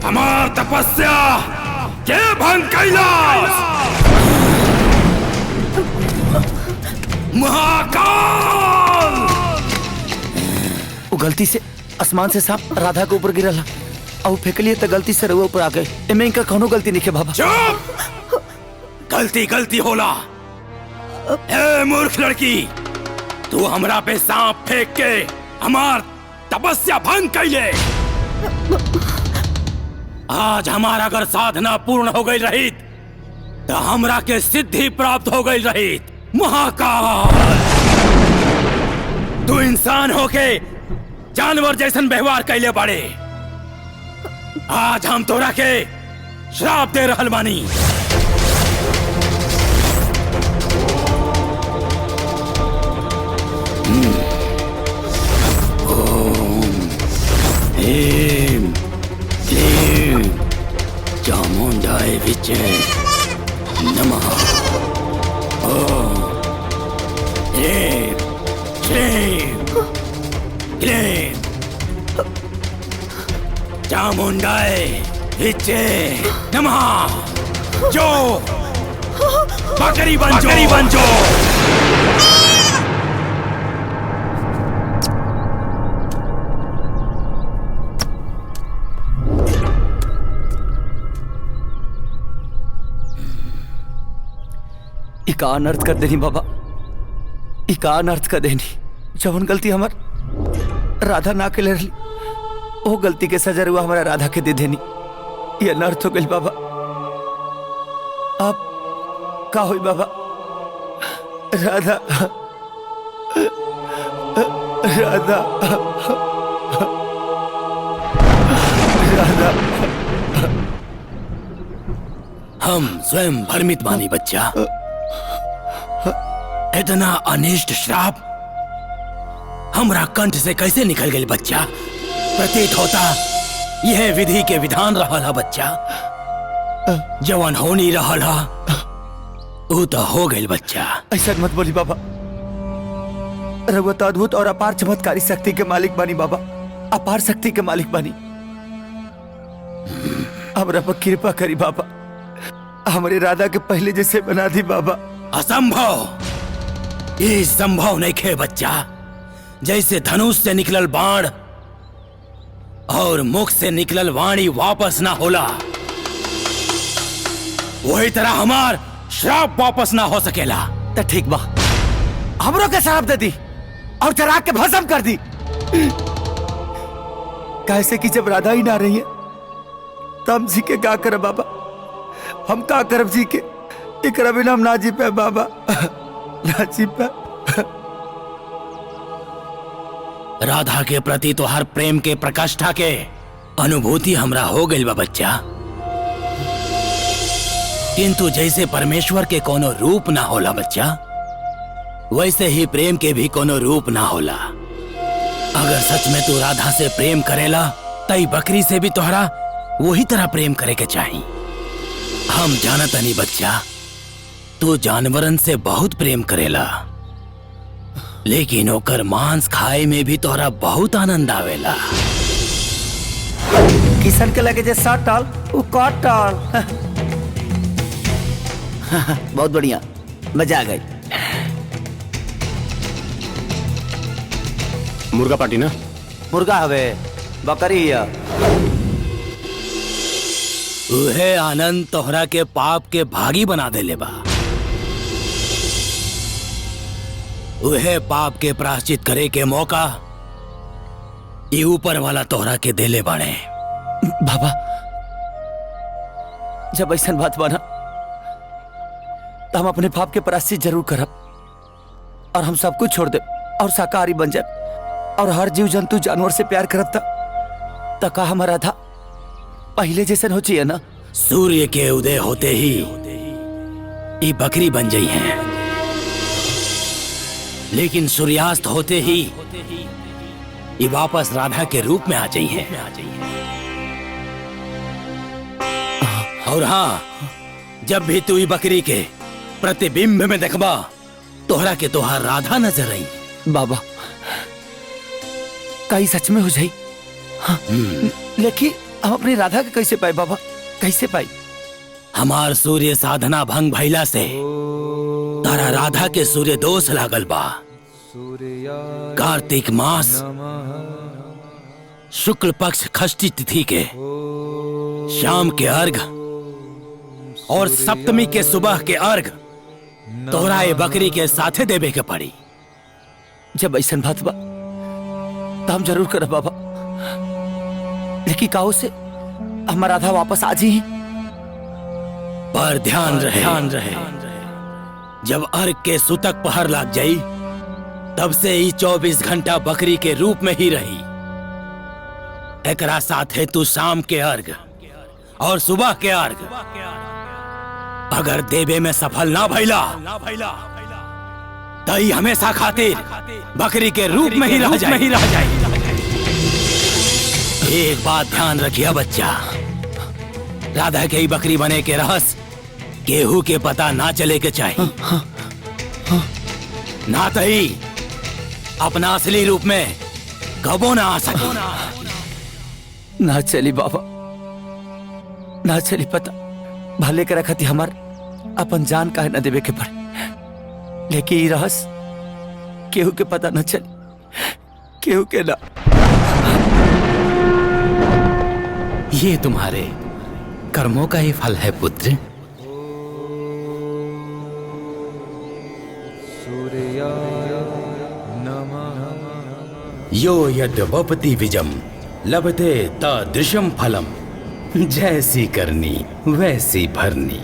हमार तपस्या के भंग कैलाश महाकाल। वो गलती से आसमान से सांप राधा के ऊपर गिरला और फेंकलिए तो गलती से रउआ ऊपर आ गए। एमे इनका कौनो गलती नहीं है बाबा। चुप! गलती गलती होला। ए मूर्ख लड़की, तू हमरा पे सांप फेंक के हमार तपस्या भंग कैले। आज हमारा अगर साधना पूर्ण हो गई रही तो हमरा के सिद्धि प्राप्त हो गई रही। महाकाल, तू इंसान होके जानवर जैसन व्यवहार कैले बाड़े। आज हम तोरा के श्राप दे रहल बानी। ओम ह्रीं क्लीं चामुंडाय विचे नमः। ओम ह्रीं क्लीं क्लीं चामुंडाय विचे नमः। जो बकरी बन जो। इका अनर्थ कर देनी बाबा, इका अनर्थ कर देनी। जवन गलती हमार राधा ना के ले रही, वो गलती के सजा हुआ हमारा राधा के दे देनी। ये अनर्थ हो गई बाबा। अब का हुई बाबा? राधा राधा राधा हम स्वयं भ्रमित मानी बच्चा। इतना अनिष्ट श्राप हमरा कंठ से कैसे निकल गई बच्चा? प्रतीत होता यह विधि के विधान रहला बच्चा। जवान हो नहीं रहला वो तो हो गई बच्चा। ऐसा मत बोली बाबा। रघुवत अद्भुत और अपार चमत्कारी शक्ति के मालिक बानी बाबा, अपार शक्ति के मालिक बानी। हमरा पर कृपा करी बाबा, हमारी राधा के पहले जैसे बना दी बाबा। असंभव, ये संभव नहीं खे बच्चा। जैसे धनुष से निकलल बाण और मुख से निकलल वाणी वापस ना होला, वही तरह हमार श्राप वापस ना हो सकेला। तो ठीक बा, हमरों के श्राप दे दी और जरा के भस्म कर दी। कैसे कि जब राधा ही ना रही है तब जी के का करे बाबा? हम का करब जी के? एकरा बिना हम ना जी पे बाबा, ना जी पे। राधा के प्रति तो हर प्रेम के प्रकाष्ठा के अनुभूति हमरा हो गई बा बच्चा। किंतु जैसे परमेश्वर के कोनो रूप ना होला बच्चा, वैसे ही प्रेम के भी कोनो रूप ना होला। अगर सच में तू राधा से प्रेम करेला तई बकरी से भी तोहरा वही तरह प्रेम करे के चाहिए। हम जानत नहीं बच्चा, तू जानवरन से बहुत प्रेम करेला, लेकिन ओकर मांस खाए में भी तोहरा बहुत आनंद आवेला। किसन के लगे जे सात टाल वो काट टाल। बहुत बढ़िया, मजा आ गई। मुर्गा पार्टी ना? मुर्गा हवे, बकरी है। उहे आनंद तोहरा के पाप के भागी बना देले बा। उहे पाप के प्रायश्चित करे के मौका ये ऊपर वाला तोहरा के देले बाड़े। बाबा जब ऐसा बात बना तो हम अपने पाप के प्रायश्चित जरूर करब और हम सब कुछ छोड़ दे और शाकाहारी बन जाए और हर जीव जंतु जानवर से प्यार करब तक का हमारा था पहले जैसे हो चाहिए ना। सूर्य के उदय होते ही ये बकरी बन गई हैं, लेकिन सूर्यास्त होते ही ये वापस राधा के रूप में आ गई हैं। और हाँ, जब भी तू ये बकरी के प्रतिबिंब में देखबा तोहरा के तोहार राधा नजर आई। बाबा कहीं सच में हो जाई। हाँ, लेकिन हम अपनी राधा के कैसे पाए बाबा, कैसे पाई? हमार सूर्य साधना भंग भइला से तारा राधा के सूर्य दोष लागल बा। कार्तिक मास शुक्ल पक्ष षष्ठी तिथि के शाम के अर्घ और सप्तमी के सुबह के अर्घ तोहरा ये बकरी के साथे देवे के पड़ी। जब ऐसा बात बा तो हम जरूर करब बाबा, लेकिन काहो से हमारा राधा वापस आ जी। पर ध्यान रहे जब अर्घ के सुतक पहर लग जाई तब से ही 24 घंटा बकरी के रूप में ही रही। एकरा साथे तू शाम के अर्घ और सुबह के अर्घ अगर देवे में सफल ना भइला तई हमेशा खातिर बकरी के रूप में ही रह जाए। एक बात ध्यान रखिए बच्चा, राधा के ही बकरी बने के रहस्य केहू के पता ना चले के चाहिए। ना तई अपना असली रूप में कबो ना आ सके। ना चली बाबा, ना चली। पता भले के रखती हमार अपन जान काहे न देवे के पड़े, लेकिन ये रहस्य केहू के पता न चली, केहू के ना। ये तुम्हारे कर्मों का ही फल है पुत्र। यो यद्वपति विजम लभते तादृशम फलम, जैसी करनी वैसी भरनी।